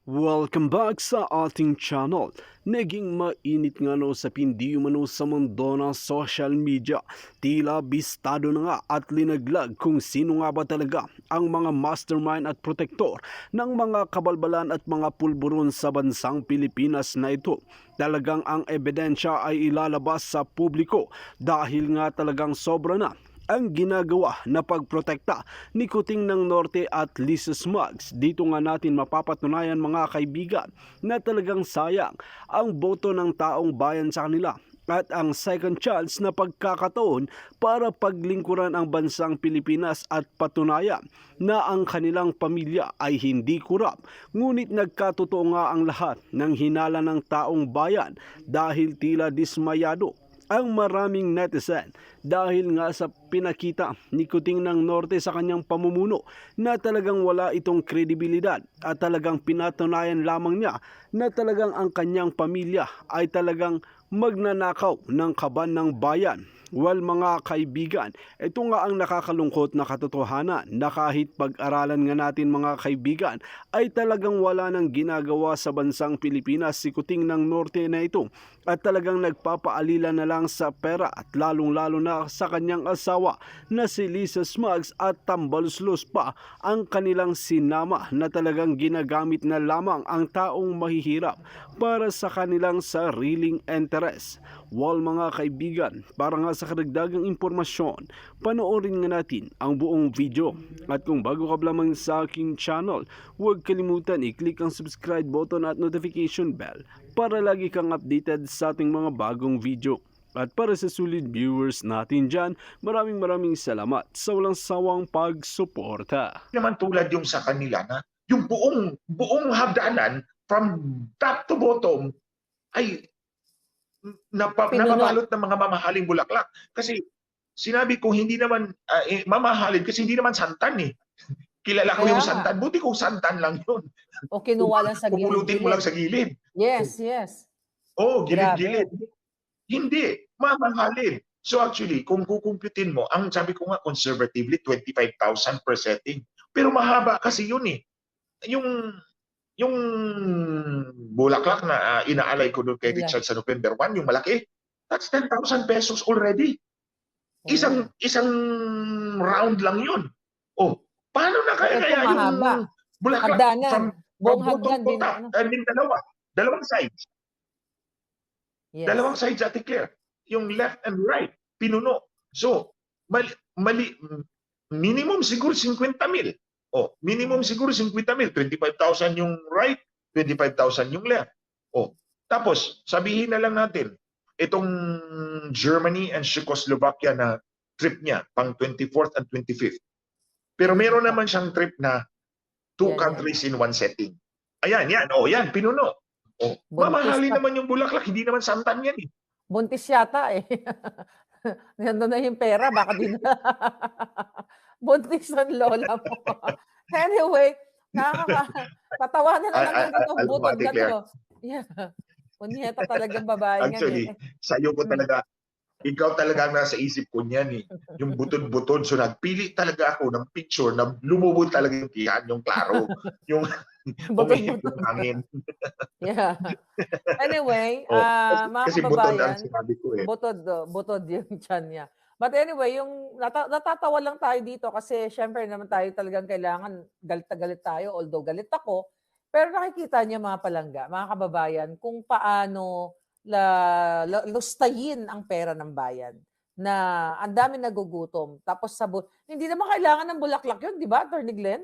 Welcome back sa ating channel. Naging mainit nga no sa pindi umano sa mundo ng social media. Tila bistado na nga at linaglag kung sino nga ba talaga ang mga mastermind at protektor ng mga kabalbalan at mga pulburon sa bansang Pilipinas na ito. Talagang ang ebidensya ay ilalabas sa publiko dahil nga talagang sobra na ang ginagawa na pagprotekta ni Kuting ng Norte at Lisa Smugs. Dito nga natin mapapatunayan mga kaibigan na talagang sayang ang boto ng taong bayan sa kanila at ang second chance na pagkakataon para paglingkuran ang bansang Pilipinas at patunayan na ang kanilang pamilya ay hindi kurap. Ngunit nagkatotoo nga ang lahat ng hinala ng taong bayan dahil tila dismayado ang maraming netizen dahil nga sa pinakita ni Kuting ng Norte sa kanyang pamumuno na talagang wala itong kredibilidad at talagang pinatunayan lamang niya na talagang ang kanyang pamilya ay talagang magnanakaw ng kaban ng bayan. Well mga kaibigan, ito nga ang nakakalungkot na katotohanan na kahit pag-aralan nga natin mga kaibigan ay talagang wala nang ginagawa sa bansang Pilipinas si Kuting ng Norte na ito at talagang nagpapaalila na lang sa pera at lalong-lalo na sa kanyang asawa na si Lisa Smugs at tambaluslos pa ang kanilang sinama na talagang ginagamit na lamang ang taong mahihirap para sa kanilang sariling interes. Well mga kaibigan, para nga sa karagdagang impormasyon, panoorin nga natin ang buong video. At kung bago ka lamang sa aking channel, huwag kalimutan i-click ang subscribe button at notification bell para lagi kang updated sa ating mga bagong video. At para sa sulit viewers natin dyan, maraming salamat sa walang sawang pagsuporta. Naman tulad yung sa kanila na yung buong hagdanan from top to bottom ay nababalot ng mga mamahaling bulaklak. Kasi sinabi ko hindi naman mamahalin kasi hindi naman santan eh. Kilala ko Kaya yung nga. santan. Buti kung santan lang yun. O kinuha lang sa Pupulutin mo lang sa gilid-gilid. gilid. Yes. Oh, Grabe. gilid-gilid. Hindi, mamahalin. So actually, kung kukumputin mo, ang sabi ko nga conservatively 25,000 per setting. Pero mahaba kasi yun eh. Yung bulaklak na inaalay ko doon kay Ilan? Richard sa November 1, yung malaki, that's 10,000 pesos already. Isang round lang yun. Oh, paano na kaya Ito yung mahaba. bulaklak Hagdanan. from Buong bottom hagdan to din. top? I mean, dalawang sides. Yes. Dalawang sides, Ate Claire. Yung left and right, pinuno. So, minimum siguro 50,000. Oh, minimum siguro 50,000. 25,000 yung right, 25,000 yung left. Oh, tapos, sabihin na lang natin, itong Germany and Czechoslovakia na trip niya, pang 24th and 25th. Pero meron naman siyang trip na two countries in one setting. Ayan, yan. Oh, yan, pinuno. Oh, mamahalin naman yung bulaklak, hindi naman santan yan eh. Buntis yata eh. Nandun na yung pera, baka di na. Buntis ang lola mo. Anyway, tatawanan na lang itong butod na to. Yeah. Kunyeta talagang babae nga. Actually, sa'yo ko talaga, ikaw talaga ang nasa isip ko niyan eh. Yung butod-butod. So nagpili talaga ako ng picture na lumubog talaga yung kihan, yung klaro. Yung umihip yung hangin. Yeah. Anyway, mga kasi kababayan, butod ang sinabi ko eh. butod yung tiyan niya. But anyway, yung natatawa lang tayo dito kasi syempre naman tayo talagang kailangan galit na galit tayo, although galit ako. Pero nakikita niya mga palangga, mga kababayan, kung paano lustayin ang pera ng bayan na ang dami nagugutom. Tapos hindi naman kailangan ng bulaklak yun, di ba, Attorney Glenn?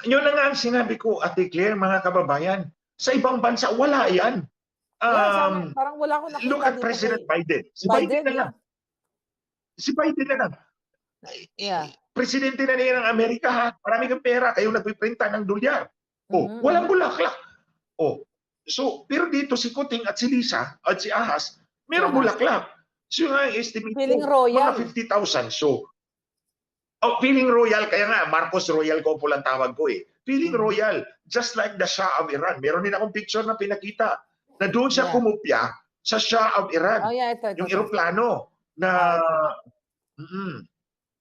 Yun na nga ang sinabi ko, Ate Claire, mga kababayan. Sa ibang bansa, wala yan. Parang wala akong nakita Look at dito President kay Biden. Si Biden na lang. Si Biden na lang. Yeah. Presidente na niya ng Amerika ha. Marami kang pera. Kayo nagpiprinta ng dolyar. Oh, walang bulaklak. Oh. So, pero dito si Kuting at si Lisa at si Ahas, mayroong bulaklak. So, yung estimate Feeling ko, royal. mga 50,000. So, feeling royal. Kaya nga, Marcos Royal ko po lang tawag ko eh. Feeling royal. Just like the Shah of Iran. Meron din akong picture na pinakita na doon siya kumupya sa Shah of Iran. Oh, yeah, ito. Yung eroplano na...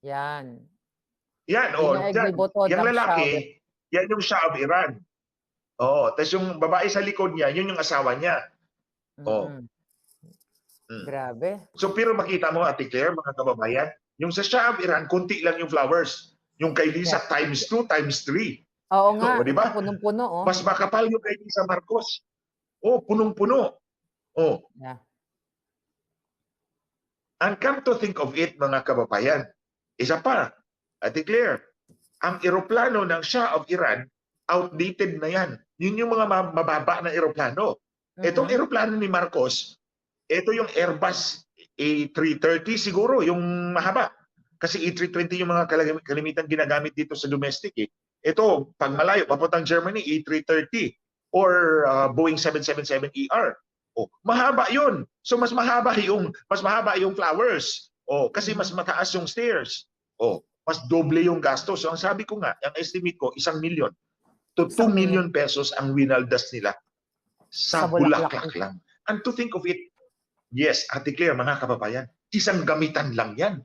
Yan. Yan, oh. Yung lalaki, yan yung Shah of Iran. Oo, tapos yung babae sa likod niya, yun yung asawa niya. Oh. Mm. Mm. Grabe. So pero makita mo, Ate Claire, mga kababayan, yung sa Shah of Iran, kunti lang yung flowers. Yung kay Lisa, Yeah. times 2, times 3. Oo nga, O, di ito ba? punong-puno, oh. Mas makapal yung kay Lisa Marcos. Oh, punong-puno. Oh, Yeah. and come to think of it, mga kababayan, isa pa, Ate Claire, ang eroplano ng Shah of Iran, outdated na yan. Yun yung mga mababa na eroplano. Itong Mhm. eroplano ni Marcos, ito yung Airbus A330 siguro, yung mahaba. Kasi A320 yung mga kalimitan ginagamit dito sa domestic. Ito, pag malayo, papuntang Germany, A330 or Boeing 777ER. Oh, mahaba 'yun. So mas mahaba yung flowers. Oh, kasi mas mataas yung stairs. Oh, mas doble yung gastos. So ang sabi ko nga, ang estimate ko 1,000,000 to 2 1 million million pesos ang winaldas nila sa sa Bulaklak. Bulaklak lang. And to think of it, yes, Ate Claire, mga kababayan, isang gamitan lang yan.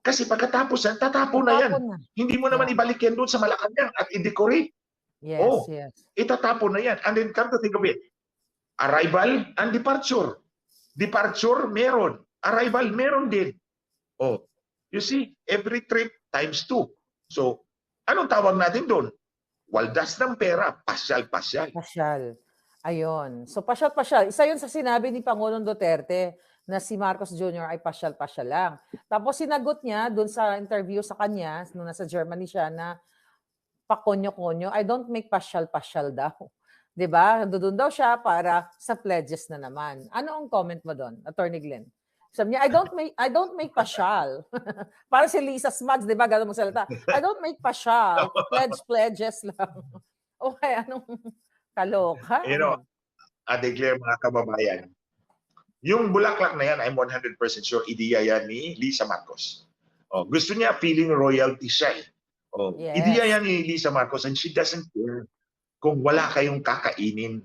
Kasi pagkatapos yan, tatapo na yan. Tatapon na. Hindi mo naman Yeah. ibalik yan doon sa Malacanang at i-decorate. Yes, Oh, yes. itatapo na yan. And then come to think of it, arrival and departure. Departure, meron. Arrival, meron din. Oh, you see, every trip times 2. So, anong tawag natin doon? Waldas ng pera, pasyal-pasyal. Pasyal. Ayun. So pasyal-pasyal. Isa yun sa sinabi ni Pangulong Duterte na si Marcos Jr. ay pasyal-pasyal lang. Tapos sinagot niya dun sa interview sa kanya, nung nasa Germany siya, na pakonyo-konyo, I don't make pasyal-pasyal daw. 'Di ba? Doon daw siya para sa pledges na naman. Ano ang comment mo doon, Attorney Glenn? Sabi niya, I don't make pasyal. Para si Lisa Smugs, 'di ba? Ganun magsalita. I don't make pasyal. Pledges lang. Okay, anong kaloka? You know, Ano? Ate Claire, mga kababayan, yung bulaklak na yan, I'm 100% sure, ideya yan ni Lisa Marcos. Oh, gusto niya feeling royalty siya eh. Oh, ideya Yes. yan ni Lisa Marcos and she doesn't care kung wala kayong kakainin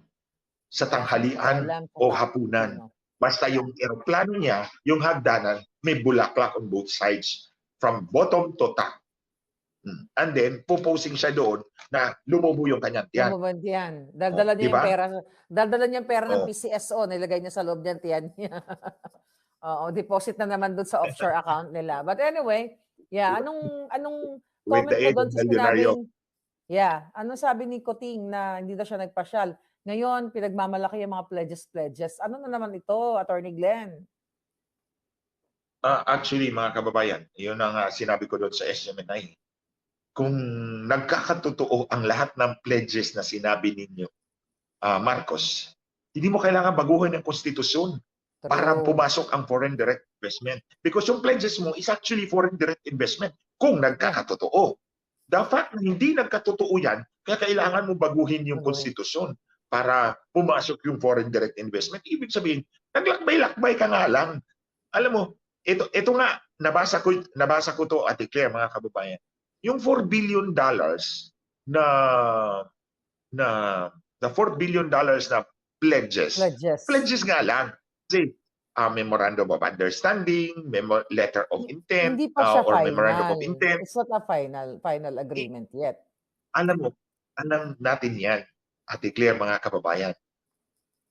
sa Yeah. tanghalian Alam o ko. hapunan. Ano. Basta yung aeroplano niya, yung hagdanan, may bulaklak on both sides from bottom to top. And then, puposing siya doon na lumubo yung kanyang tiyan. Lumubad yan. Oh, Daldala niya di yung ba? pera. Daldala niya yung pera ng Oh. PCSO. Nilagay niya sa loob niyan tiyan niya. Oo, deposit na naman doon sa offshore account nila. But anyway, yeah, anong With comment the mo aid doon of sa Baldonado. sinabing, yeah, anong sabi ni Coting na hindi na siya nagpasyal? Ngayon, pinagmamalaki yung mga pledges. Ano na naman ito, Attorney Glenn? Actually, mga kababayan, yun ang sinabi ko doon sa SMNI. Kung nagkakatotoo ang lahat ng pledges na sinabi ninyo, Marcos, hindi mo kailangan baguhin ang konstitusyon para True. pumasok ang foreign direct investment. Because yung pledges mo is actually foreign direct investment kung nagkakatotoo. The fact na hindi nagkatotoo yan, kaya kailangan mo baguhin yung konstitusyon para pumasok yung foreign direct investment. Ibig sabihin, naglakbay-lakbay ka nga lang. Alam mo, ito nga, nabasa ko to, Ate Claire, mga kababayan. Yung $4 billion na the $4 billion na pledges nga lang. Kasi memorandum of understanding, letter of intent, Hindi pa siya or final. memorandum of intent. It's not a final agreement yet. Alam mo, alam natin yan, Ate Claire, mga kababayan.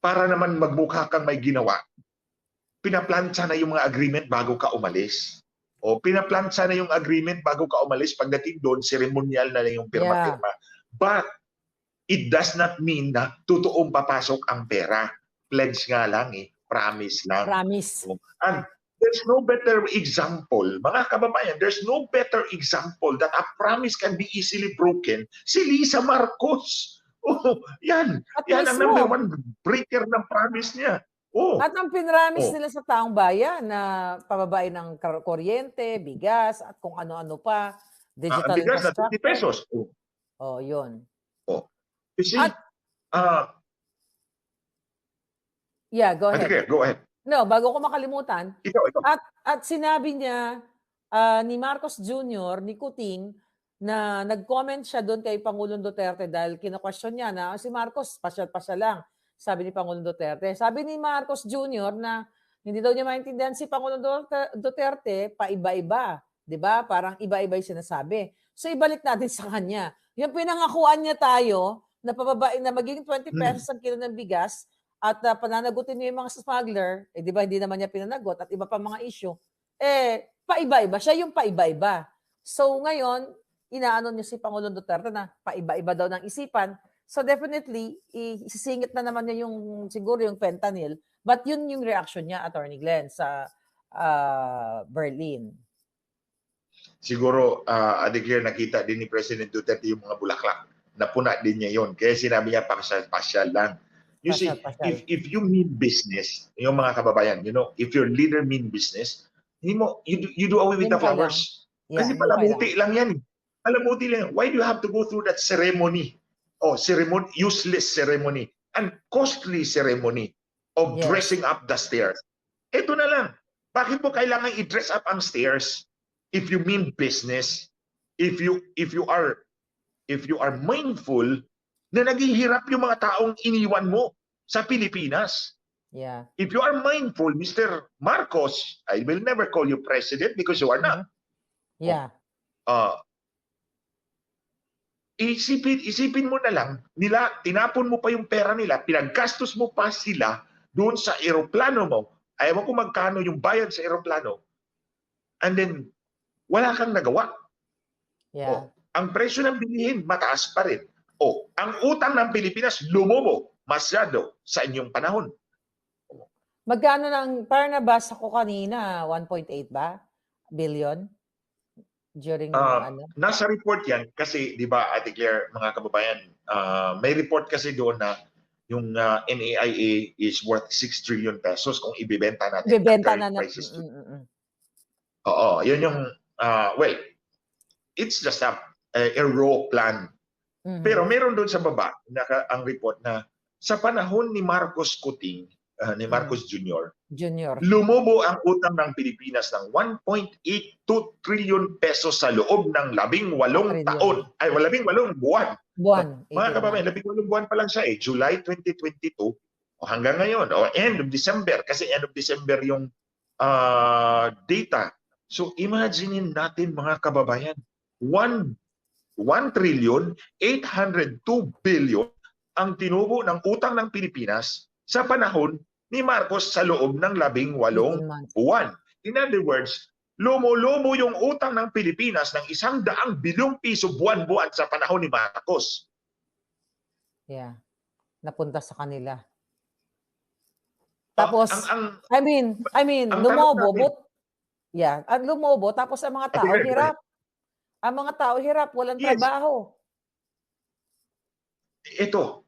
Para naman magmukha kang may ginawa, pinaplantsa na yung mga agreement bago ka umalis. O pinaplantsa na yung agreement bago ka umalis. Pagdating doon, ceremonial na lang yung pirma-pirma. But it does not mean na totoong papasok ang pera. Pledge nga lang eh. Promise lang. Promise. And there's no better example, mga kababayan, there's no better example that a promise can be easily broken. Si Lisa Marcos. Oh, yan. At Yan ang mismo, number one breaker ng promise niya. Oh. At ang pinramis nila sa taong bayan na pababain ng kuryente, bigas, at kung ano-ano pa, digital bigas na infrastructure. 50 pesos. Oh, yun. Oh. You see, yeah, go ahead. Okay, go ahead. No, bago ko makalimutan. Ikaw. At sinabi niya ni Marcos Jr., ni Kuting, na nag-comment siya doon kay Pangulong Duterte dahil kina-question niya na si Marcos, pasyal-pasyal lang. Sabi ni Pangulong Duterte. Sabi ni Marcos Jr. na hindi daw niya maintindihan si Pangulong Duterte, paiba-iba. 'Di ba? Parang iba-iba yung sinasabi. So ibalik natin sa kanya. Yung pinangakuan niya tayo na pababain na magiging 20 pesos ang kilo ng bigas at pananagutin niya yung mga smuggler, eh di ba hindi naman niya pinanagot at iba pa mga issue, eh paiba-iba. Siya yung paiba-iba. So ngayon, inaano niya si Pangulong Duterte na paiba-iba daw ng isipan. So definitely, isisingit na naman niya yung siguro yung fentanyl. But yun yung reaction niya, Attorney Glenn, sa Berlin. Siguro, Adegler, nakita din ni President Duterte yung mga bulaklak. Napuna din niya yon. Kaya sinabi niya, pasyal lang. You see, Pasyal. if you mean business, yung mga kababayan, if your leader mean business, you do away with Hindi the mo kailangan. flowers. Yeah, Kasi hindi mo palamuti kailangan. lang yan. Palamuti lang. Why do you have to go through that ceremony? Ceremony, useless ceremony, and costly ceremony of Yes. dressing up the stairs. Ito na lang. Bakit mo kailangan i-dress up ang stairs if you mean business? If you are mindful na naghihirap yung mga taong iniwan mo sa Pilipinas. Yeah. If you are mindful, Mr. Marcos, I will never call you president because you are not. Yeah. Isipin mo na lang, tinapon mo pa yung pera nila, pinaggastos mo pa sila doon sa eroplano mo. Ayaw ko magkano yung bayad sa eroplano. And then, wala kang nagawa. Yeah. Ang presyo ng bilihin, mataas pa rin. Ang utang ng Pilipinas, lumobo masyado sa inyong panahon. Magkano ng, parang nabasa ko kanina, 1.8 ba? Billion? During Nasa report yan kasi, di ba, Ate Claire, mga kababayan, may report kasi doon na yung NAIA is worth 6 trillion pesos kung ibibenta natin. Ibibenta na prices. Oo, yun yung, well, it's just a raw plan. Pero meron doon sa baba ang report na sa panahon ni Marcos Kuting, ni Marcos Jr., lumobo ang utang ng Pilipinas ng 1.82 trillion pesos sa loob ng 18 taon. Ay, 18 buwan. Mga kababayan, 18 buwan pa lang siya July 2022 hanggang ngayon. End of December. Kasi end of December yung data. So, imagine natin mga kababayan, 1 trillion 802 billion ang tinubo ng utang ng Pilipinas sa panahon ni Marcos sa loob ng 18 buwan. In other words, lomo-lomo yung utang ng Pilipinas ng 100 bilyong piso buwan-buwan sa panahon ni Marcos. Yeah. Napunta sa kanila. Tapos, I mean, lumobo. Lumobo. Tapos ang mga tao hirap. Ang mga tao hirap, walang trabaho. Ito,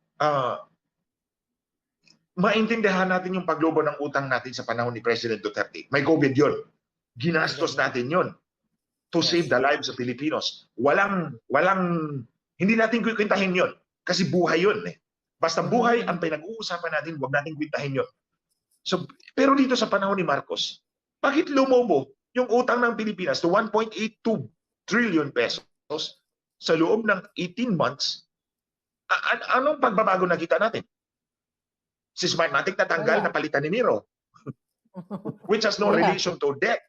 maintindihan natin yung paglobo ng utang natin sa panahon ni President Duterte. May COVID yun. Ginastos natin yun to save the lives of Filipinos. Hindi natin kwintahin yun kasi buhay yun. Basta buhay ang pinag-uusapan natin, huwag natin kwintahin yun. So, pero dito sa panahon ni Marcos, bakit lumobo yung utang ng Pilipinas to 1.82 trillion pesos sa loob ng 18 months? Anong pagbabago nakita natin? Si Smartmatic natanggal, napalitan ni Miro. Which has no relation to debt.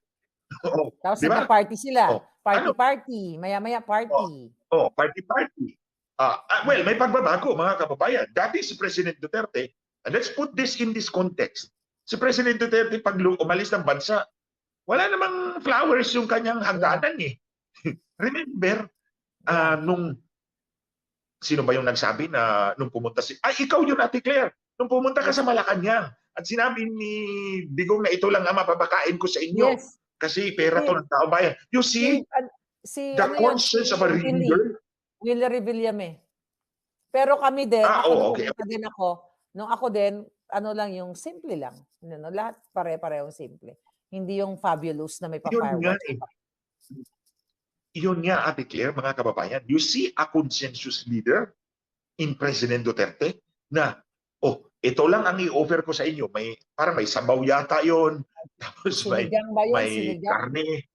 Tapos diba? Party sila. Party. Maya-maya party. Party. Well, may pagbabago mga kababayan. Dati si President Duterte, and let's put this in this context. Si President Duterte pag umalis ng bansa, wala namang flowers yung kanyang hagdanan Remember, sino ba yung nagsabi na nung pumunta ikaw yun, Ate Claire. Nung pumunta ka sa Malacanang at sinabi ni Digong na ito lang ang mapapakain ko sa inyo. Yes. Kasi pera to ng tao bayan. You see, the conscience of a leader. Willie Revillame. Pero kami din, din ako, nung ako din, ano lang yung simple lang. Lahat pare-parehong simple. Hindi yung fabulous na may pa-fireworks. Yun nga, Ate Claire, mga kababayan. You see a consensus leader in President Duterte na ito lang ang i-offer ko sa inyo. Parang may sabaw yata yun. Tapos may karne.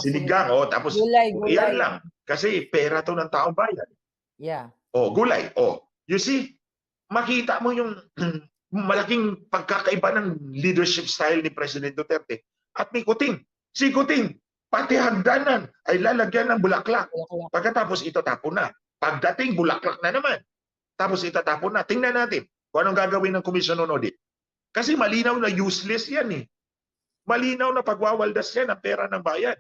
Sinigang. Tapos gulay. Yan lang. Kasi pera to ng taong bayan. Yeah. Gulay. You see, makita mo yung malaking pagkakaiba ng leadership style ni President Duterte at ni Kuting. Si Kuting, pati hagdanan ay lalagyan ng bulaklak. Pagkatapos ito tapon na. Pagdating, bulaklak na naman. Tapos itatapon na. Tingnan natin kung anong gagawin ng Commission on Audit. Kasi malinaw na useless yan eh. Malinaw na pagwawaldas yan ang pera ng bayan.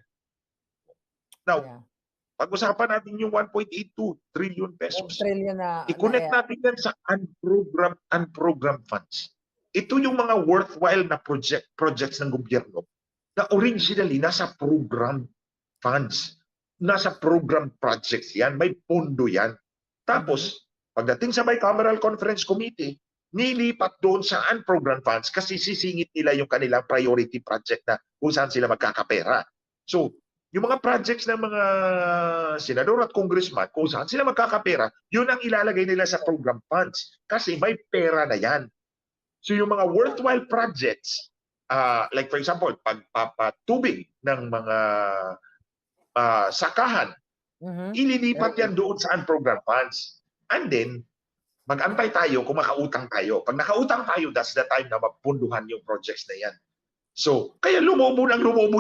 Now, Yeah. pag-usapan natin yung 1.82 trillion 1 pesos. trillion na I-connect natin yan sa unprogrammed funds. Ito yung mga worthwhile na projects ng gobyerno na originally nasa program funds. Nasa program projects yan. May pondo yan. Tapos, pagdating sa Bicameral Conference Committee, nilipat doon sa unprogrammed funds kasi sisingit nila yung kanilang priority project na kung saan sila magkakapera. So, yung mga projects ng mga senador at congressman, kung saan sila magkakapera, yun ang ilalagay nila sa program funds kasi may pera na yan. So yung mga worthwhile projects, like for example, pagpapatubig ng mga sakahan, ililipat yan doon sa unprogrammed funds. And then, mag-antay tayo kung makautang tayo. Pag nakautang tayo, that's the time na mapunduhan yung projects na yan. So, kaya lumobo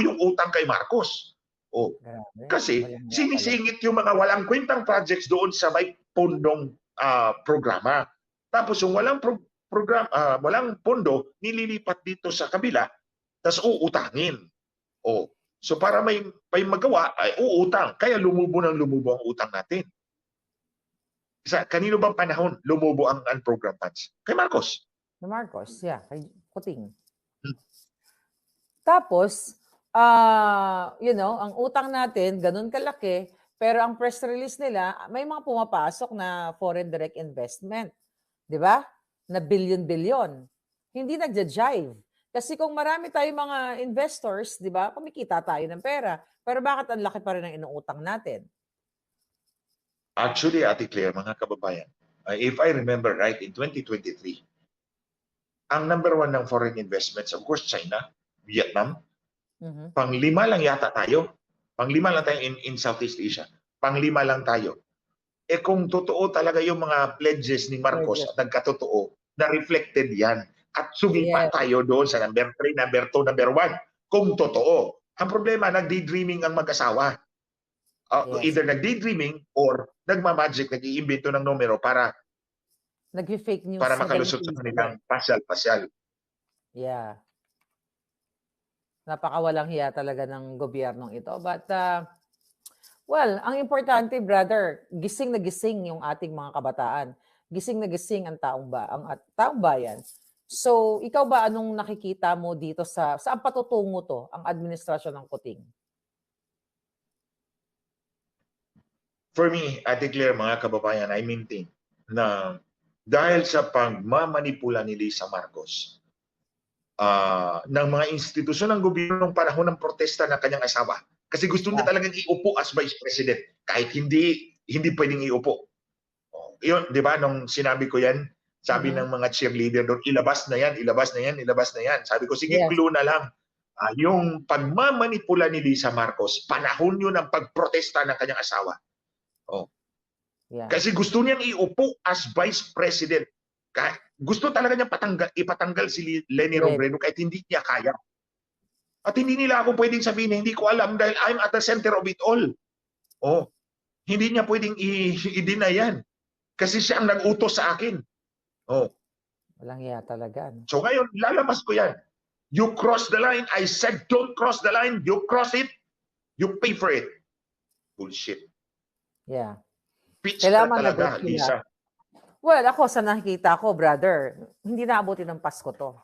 yung utang kay Marcos. Grabe. Kasi Walang sinisingit yung mga walang kwentang projects doon sa may pondong programa. Tapos yung walang walang pondo, nililipat dito sa kabila, tapos uutangin. So para may magawa, ay uutang. Kaya lumubo ang utang natin. Kanino bang panahon lumubo ang unprogrammed funds? Kay Marcos. Kay Marcos, yeah. Kay Kuting. Tapos, ang utang natin, ganun kalaki, pero ang press release nila, may mga pumapasok na foreign direct investment. Di ba? Na billion-billion. Hindi nagja-jive. Kasi kung marami tayong mga investors, di ba, kumikita tayo ng pera. Pero bakit ang laki pa rin ang inuutang natin? Actually, Ate Claire, mga kababayan, if I remember right, in 2023, ang number one ng foreign investments, of course, China, Vietnam. Panglima lang yata tayo. Panglima lang tayo in Southeast Asia. Panglima lang tayo. Kung totoo talaga yung mga pledges ni Marcos at nagkatotoo, na reflected yan. At sumipa tayo doon sa number 3, number 2, number 1. Kung totoo. Ang problema, nagdaydreaming ang mag-asawa. Either nagdaydreaming or nagmamagic, nag-iimbento ng numero para nag-fake news para makalusot sa kanilang pasyal-pasyal. Yeah. Napakawalang hiya talaga ng gobyernong ito. But, ang importante, brother, gising na gising yung ating mga kabataan. Gising na gising ang taong bayan. So, ikaw ba anong nakikita mo dito saan patutungo to ang administrasyon ng Kuting? For me, I declare mga kababayan, I maintain na dahil sa pagmamanipula ni Lisa Marcos ng mga institusyon ng gobyerno ng panahon ng protesta ng kanyang asawa, kasi gusto niya talagang iupo as Vice President kahit hindi pwedeng iupo. Yun, di ba, nung sinabi ko yan, sabi ng mga cheerleader doon, ilabas na yan, ilabas na yan, ilabas na yan. Sabi ko, sige, clue na lang. Yung pagmamanipula ni Lisa Marcos, panahon yun ng pagprotesta ng kanyang asawa. Kasi gusto niyang iupo as Vice President. Gusto talaga niyang ipatanggal si Leni Robredo kahit hindi niya kaya. At hindi nila ako pwedeng sabihin, hindi ko alam dahil I'm at the center of it all. Hindi niya pwedeng i-deny yan. Kasi siya ang nag-utos sa akin. Walang hiya talaga. No? So ngayon, lalabas ko yan. You cross the line. I said don't cross the line. You cross it. You pay for it. Bullshit. Yeah. Pitch na talaga, lagot Lisa. Well, ako sa nakikita ko, brother, hindi naabutin ng Pasko to.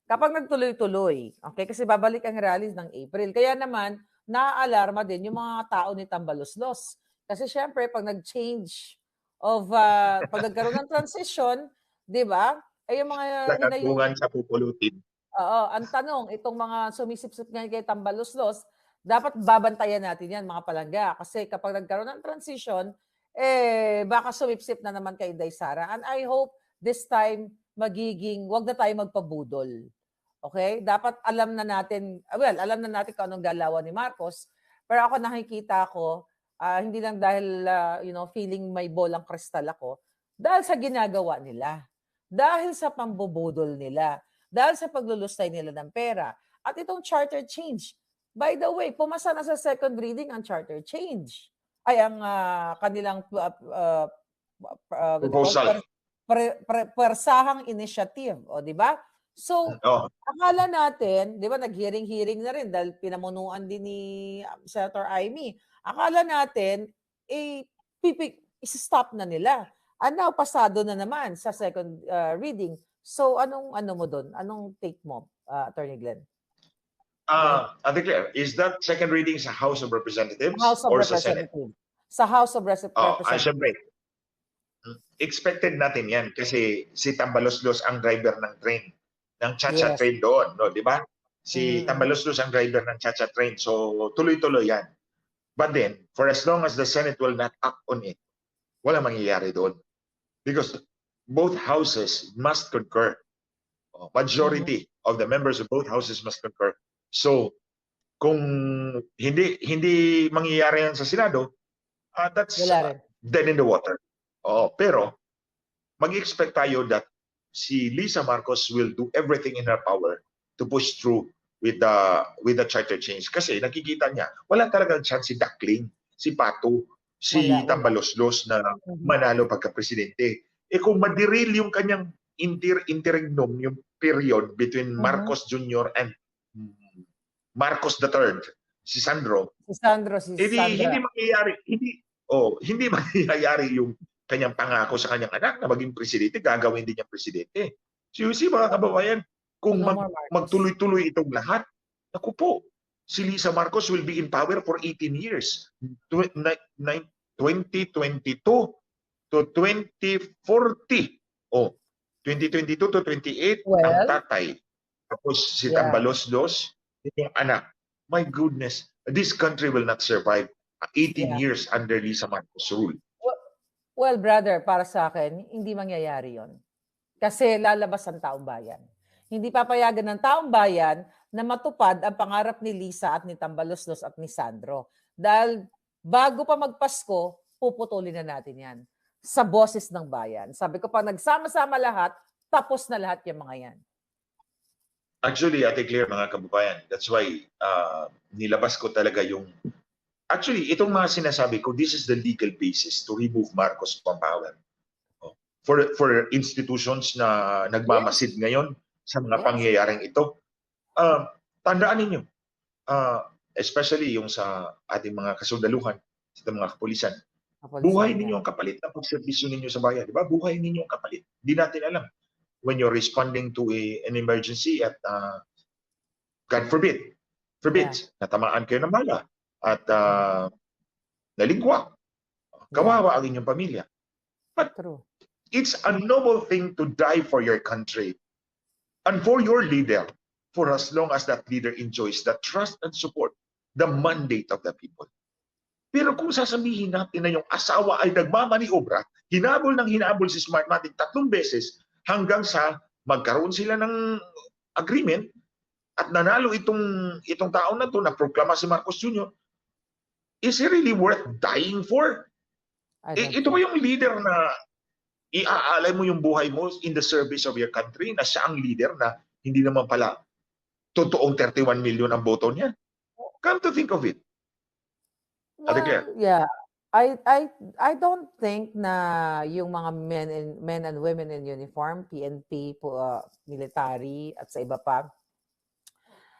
Kapag nagtuloy-tuloy, okay, kasi babalik ang rally ng April. Kaya naman, naaalarma din yung mga tao ni Tambaluslos. Kasi syempre, pag nag-change pag nagkaroon ng transition, di ba? Ay yung mga Nakatungan sa pupulutin. Ang tanong, itong mga sumisip-sip ngayon kay Tambaluslos, dapat babantayan natin yan, mga palangga. Kasi kapag nagkaroon ng transition, baka sumipsip na naman kay Inday Sara. And I hope this time, wag na tayo magpabudol. Okay? Dapat alam na natin kung anong galawan ni Marcos. Pero ako nakikita ko, hindi lang dahil, feeling may bolang kristal ako, dahil sa ginagawa nila. Dahil sa pambubudol nila. Dahil sa paglulustay nila ng pera. At itong charter change. By the way, pumasa na sa second reading ang charter change. ay ang kanilang what do you call, Proposal. pwersahang initiative, o di ba? So, Oh, akala natin, di ba, nag-hearing-hearing na rin dahil pinamunuan din ni Senator Amy. Akala natin, stop na nila. And now, pasado na naman sa second reading. So, anong ano mo doon? Anong take mo, Attorney Glenn? Ate Claire, is that second reading sa House of Representatives House of or sa Senate? Representatives. Sa House of Syempre, Representatives. expected natin yan kasi si Tambaloslos ang driver ng train, ng Chacha Yes. train doon, no, di ba? Si Mhm. Tambaloslos ang driver ng Chacha train. So, tuloy-tuloy yan. But then, for as long as the Senate will not act on it, wala mangyayari doon. Because both houses must concur. Majority of the members of both houses must concur. So, kung hindi mangyayari yan sa Senado, that's Wala rin. dead in the water. Pero mag-expect tayo that si Lisa Marcos will do everything in her power to push through with the charter change. Kasi nakikita niya, wala talagang chance si Duckling, si Pato, si Wala. Tambaloslos na manalo pagka-presidente. Kung madiril yung kanyang interregnum, yung period between Marcos Jr. and Marcos III, si Sandro, Si Sandra. hindi mangyayari, hindi mangyayari yung kanyang pangako sa kanyang anak na maging presidente, gagawin din niyang presidente. So you see, mga kababayan, kung No more Marcos. magtuloy-tuloy itong lahat, naku po, si Lisa Marcos will be in power for 18 years. 2022 to 2040. 2022 to 28, ang Well, tatay. Tapos si yeah. Tambaloslos, yung anak. My goodness, this country will not survive 18 Yeah. years under Lisa Marcos rule. Well, brother, para sa akin, hindi mangyayari yon. Kasi lalabas ang taong bayan. Hindi papayagan ng taong bayan na matupad ang pangarap ni Lisa at ni Tambaloslos at ni Sandro. Dahil bago pa magpasko, puputulin na natin yan sa boses ng bayan. Sabi ko pa, nagsama-sama lahat, tapos na lahat yung mga yan. Actually, Ate Claire, mga kababayan, that's why nilabas ko talaga yung... Actually, itong mga sinasabi ko, this is the legal basis to remove Marcos from power. For institutions na nagmamasid ngayon sa mga pangyayaring ito. Tandaan ninyo, especially yung sa ating mga kasundaluhan, sa mga kapulisan, buhay ninyo ang kapalit ng pagserbisyo ninyo sa bayan. Di ba? Buhay ninyo ang kapalit. Hindi natin alam. When you're responding to an emergency at God forbid, natamaan kayo ng bala at naligwa, kawawa ang inyong pamilya. But it's a noble thing to die for your country and for your leader for as long as that leader enjoys the trust and support, the mandate of the people. Pero kung sasabihin natin na yung asawa ay nagmamaniobra, hinabol si Smartmatic 3 beses hanggang sa magkaroon sila ng agreement at nanalo itong tao na to na proklama si Marcos Jr., is he really worth dying for? Ito ba yung leader na iaalay mo yung buhay mo in the service of your country na siya ang leader na hindi naman pala totoong 31 million ang boto niya? Come to think of it. Well, yeah. I don't think na yung mga men and women in uniform, PNP, military at sa iba pa,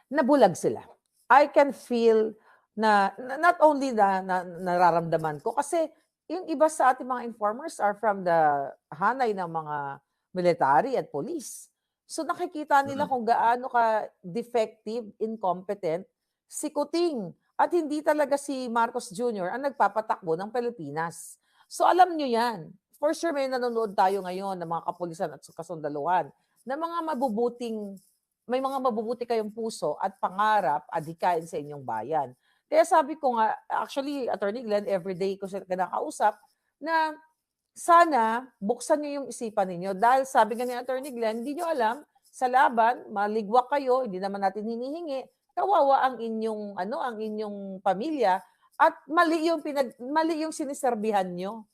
nabulag sila. I can feel na not only na nararamdaman ko kasi yung iba sa ating mga informers are from the hanay ng mga military at police. So nakikita nila kung gaano ka defective, incompetent si Kuting. At hindi talaga si Marcos Jr. ang nagpapatakbo ng Pilipinas. So alam nyo yan. For sure may nanonood tayo ngayon ng mga kapulisan at kasundaluhan na may mga mabubuti kayong puso at pangarap adhikain sa inyong bayan. Kaya sabi ko nga, actually, Attorney Glenn, everyday ko siya kinakausap na sana buksan niyo yung isipan ninyo. Dahil sabi nga ni Attorney Glenn, hindi nyo alam, sa laban, maligwak kayo, hindi naman natin hinihingi, kawawa ang inyong pamilya at mali yung siniserbihan nyo.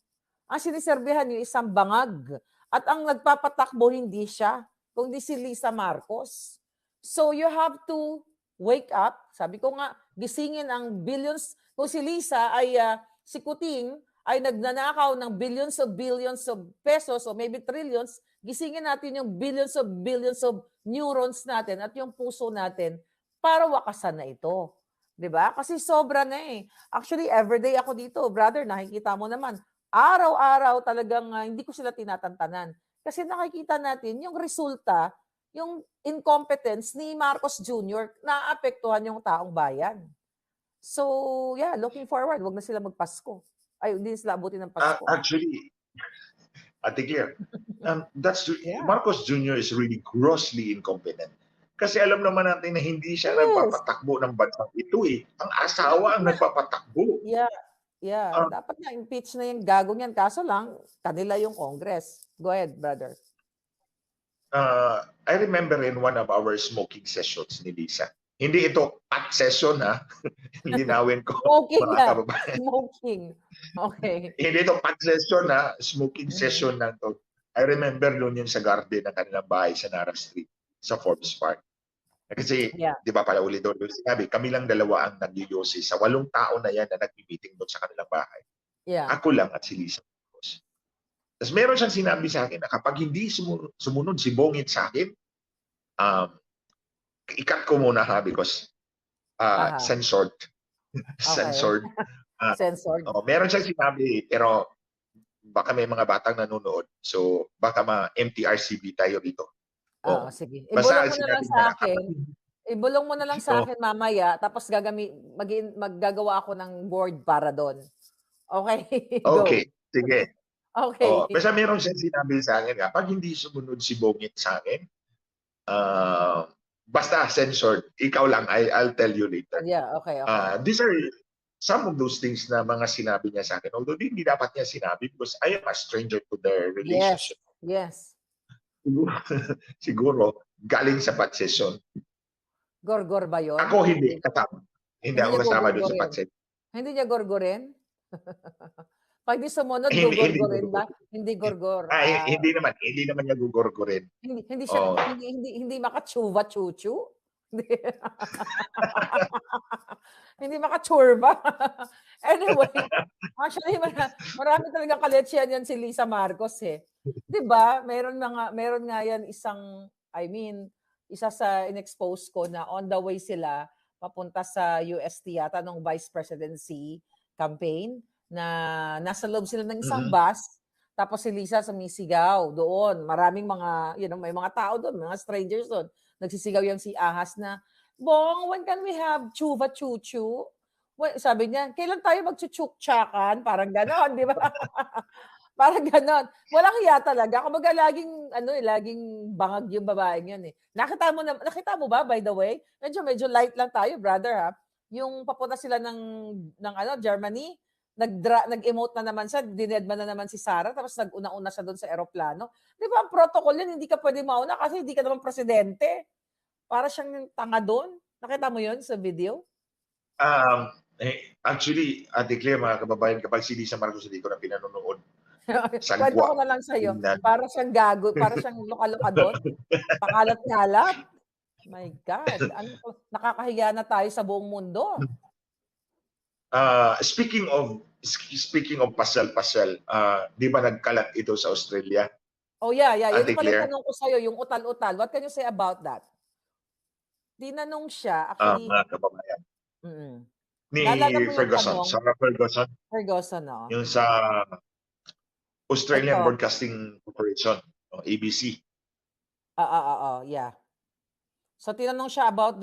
Ang siniserbihan nyo isang bangag at ang nagpapatakbo hindi siya, kundi si Lisa Marcos. So you have to wake up. Sabi ko nga, gisingin ang billions. Kung si Lisa ay Si Kuting ay nagnanakaw ng billions of pesos o maybe trillions, gisingin natin yung billions of neurons natin at yung puso natin para wakasan na ito. 'Di ba? Kasi sobra na eh. Actually, everyday ako dito, brother, nakikita mo naman. Araw-araw talagang hindi ko sila tinatantanan. Kasi nakikita natin yung resulta, yung incompetence ni Marcos Jr. naapektuhan yung taong bayan. So, yeah, looking forward. Wag na sila magpasko. Ay, hindi sila abutin ng Pasko. Actually, Ate Claire, Yeah. Marcos Jr. is really grossly incompetent. Kasi alam naman natin na hindi siya Yes. nagpapatakbo ng bansang ito eh. Ang asawa ang nagpapatakbo. Yeah. Yeah. Ah. Dapat na impeach na yung gagong yan. Kaso lang, kanila yung Congress. Go ahead, brother. I remember in one of our smoking sessions ni Lisa. Hindi ito pat session ha. Linawin ko. Smoking mga yan. kababayan. Smoking. Okay. Hindi ito pat session ha. Smoking session lang to. I remember noon yun sa garden ng kanilang bahay sa Nara Street sa Forbes Park. Kasi, Yeah. di ba pala uli doon sinabi, kami lang dalawa ang nagyoyosi sa 8 tao na yan na nag-meeting doon sa kanilang bahay. Yeah. Ako lang at si Lisa. Tapos meron siyang sinabi sa akin na kapag hindi sumunod si Bongit sa akin, ikat ko muna ha because censored. Censored. Censored. Meron siyang sinabi pero baka may mga batang nanonood. So baka ma-MTRCB tayo dito. Sige. Basta Ibulong mo na lang sinabi sa niya na akin. Ibulong mo na lang sa akin mamaya tapos maggagawa ako ng board para doon. Okay? Go. Okay, sige. Okay. Basta meron siyang sinabi sa akin, kapag hindi sumunod si Bongit sa akin, basta censored, ikaw lang, I'll tell you later. Yeah, okay. These are some of those things na mga sinabi niya sa akin. Although hindi dapat niya sinabi because I am a stranger to their relationship. Yes. Siguro, galing sa pat session. Gorgor ba yun? Ako hindi, kasama. Hindi ako kasama doon sa pat session. Hindi niya gorgorin? Pag di sumunod, Hindi gugorgorin ba? Hindi gorgor. Hindi naman niya gugorgorin. Hindi siya hindi makatsuva chuchu. Hindi makachurba. Anyway, actually marami talaga kaletsyan yan si Lisa Marcos eh. 'Di ba? Meron nga yan isa sa in-expose ko na on the way sila papunta sa UST yata nung vice presidency campaign na nasa loob sila ng isang bus tapos si Lisa sumisigaw doon. Maraming mga, may mga tao doon, mga strangers doon. Nagsisigaw yung si Ahas na, Bong, when can we have chuva chuchu? Sabi niya, kailan tayo magchuchuk-chakan? Parang ganon, di ba? Parang ganon. Walang hiya talaga. Kumbaga laging bangag yung babaeng yun eh. Nakita mo ba, by the way? Medyo light lang tayo, brother ha. Yung papunta sila ng Germany, nag-emote na naman siya, dinedma na naman si Sarah, tapos nag-una-una siya doon sa eroplano. Di ba, ang protocol yan, hindi ka pwede mauna kasi hindi ka naman presidente. Para siyang tanga doon. Nakita mo yun sa video? Actually, Ate Claire, mga kababayan, kapag si Lisa Marcos hindi ko na pinanonood. Kwento ko na lang sa'yo. Para siyang gago, para siyang luka-luka doon. Pakalat-kalat. My God. Nakakahiya na tayo sa buong mundo. Speaking of pasal-pasal, di ba nagkalat ito sa Australia? Oh yeah. Yun Ate pala Claire? tanong ko sa'yo, yung utal-utal. What can you say about that? Tinanong siya, actually. Mga kababayan. Ni Naalala mo yung Ferguson, tanong? Sarah Ferguson. Ferguson, no? Yung sa Australian Ito. Broadcasting Corporation, ABC. Yeah. So tinanong siya about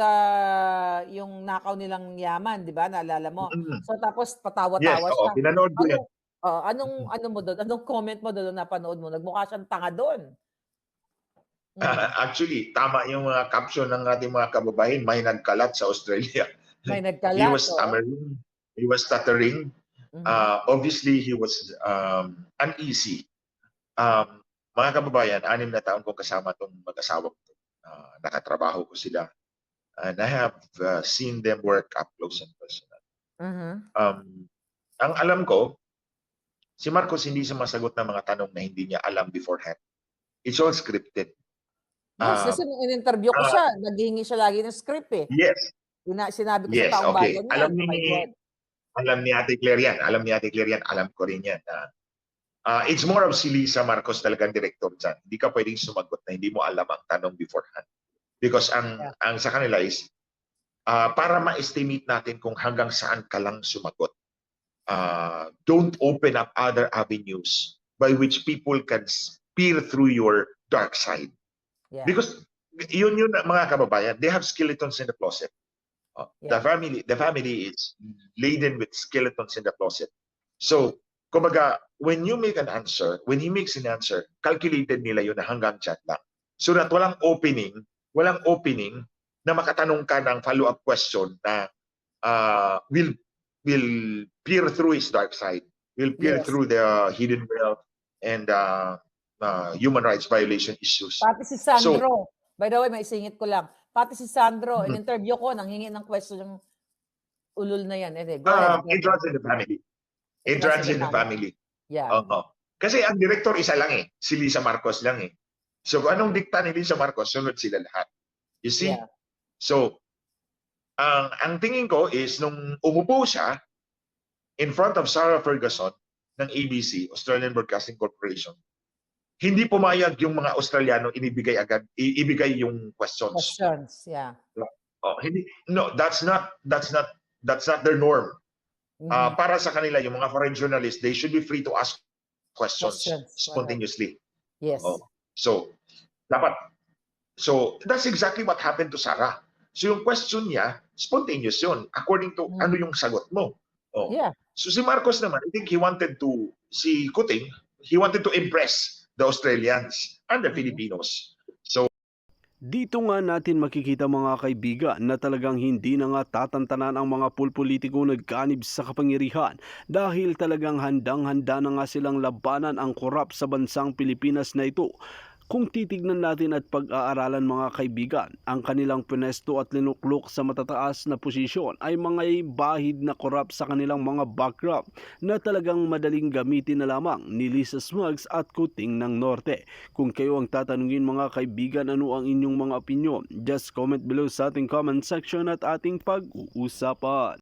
yung nakaw nilang yaman, 'di ba? Naalala mo. So tapos patawa-tawa Yes, siya. pinanood ko yan. Ano mo doon? Anong comment mo doon na napanood mo? Nagmukha siyang tanga doon. Actually, tama yung mga caption ng ating mga kababayan, may nagkalat sa Australia. May nagkalat. He was stammering. He was stuttering. Obviously, he was uneasy. Mga kababayan, 6 na taon kong kasama itong mag-asawa ko. Nakatrabaho ko sila. And I have seen them work up close and personal. Ang alam ko, si Marcos hindi sumasagot ng mga tanong na hindi niya alam beforehand. It's all scripted. Yes, kasi nung in-interview ko siya, naghihingi siya lagi ng script eh. Yes. Sinabi ko Yes, sa taong okay. bayan Alam yan. ni Alam ni Ate Claire yan. Alam ni Ate Claire yan. Alam ko rin yan. It's more of si Lisa Marcos talagang director dyan. Hindi ka pwedeng sumagot na hindi mo alam ang tanong beforehand. Because ang sa kanila is, para ma-estimate natin kung hanggang saan ka lang sumagot, don't open up other avenues by which people can peer through your dark side. Yeah. Because yun mga kababayan, they have skeletons in the closet. Yeah. The family is laden with skeletons in the closet. So, kumbaga, when you make an answer, when he makes an answer, calculated nila yun na hanggang dyan lang. So that walang opening na makatanong ka ng follow-up question na will peer through his dark side, will peer Yes. through the hidden wealth and human rights violation issues. Pati si Sandro, by the way, may isingit ko lang. Pati si Sandro, in-interview ko, nanghingi ng question yung ulol na yan. Go ahead. Entrance in the family. Entrance in the family. Yeah. Kasi ang director isa lang si Lisa Marcos lang So anong dikta ni Lisa Marcos, sunod sila lahat. You see? Yeah. So, ang tingin ko is nung umupo siya in front of Sarah Ferguson ng ABC, Australian Broadcasting Corporation, hindi pumayag yung mga Australiano ibigay yung questions. Questions, yeah. Hindi, no, that's not their norm. Para sa kanila, yung mga foreign journalists, they should be free to ask questions spontaneously. Yes. So that's exactly what happened to Sarah. So yung question niya, spontaneous yun, according to ano yung sagot mo. Yeah. So si Marcos naman, I think si Kuting, he wanted to impress the Australians and the Filipinos. So Dito nga natin makikita mga kaibigan na talagang hindi na nga tatantanan ang mga pulpolitiko nagkanib sa kapangyarihan dahil talagang handang-handa na nga silang labanan ang korap sa bansang Pilipinas na ito. Kung titignan natin at pag-aaralan mga kaibigan, ang kanilang pwesto at linuklok sa matataas na posisyon ay mga bahid na korap sa kanilang mga background na talagang madaling gamitin na lamang ni Lisa Smugs at Kuting ng Norte. Kung kayo ang tatanungin mga kaibigan, ano ang inyong mga opinion? Just comment below sa ating comment section at ating pag-uusapan.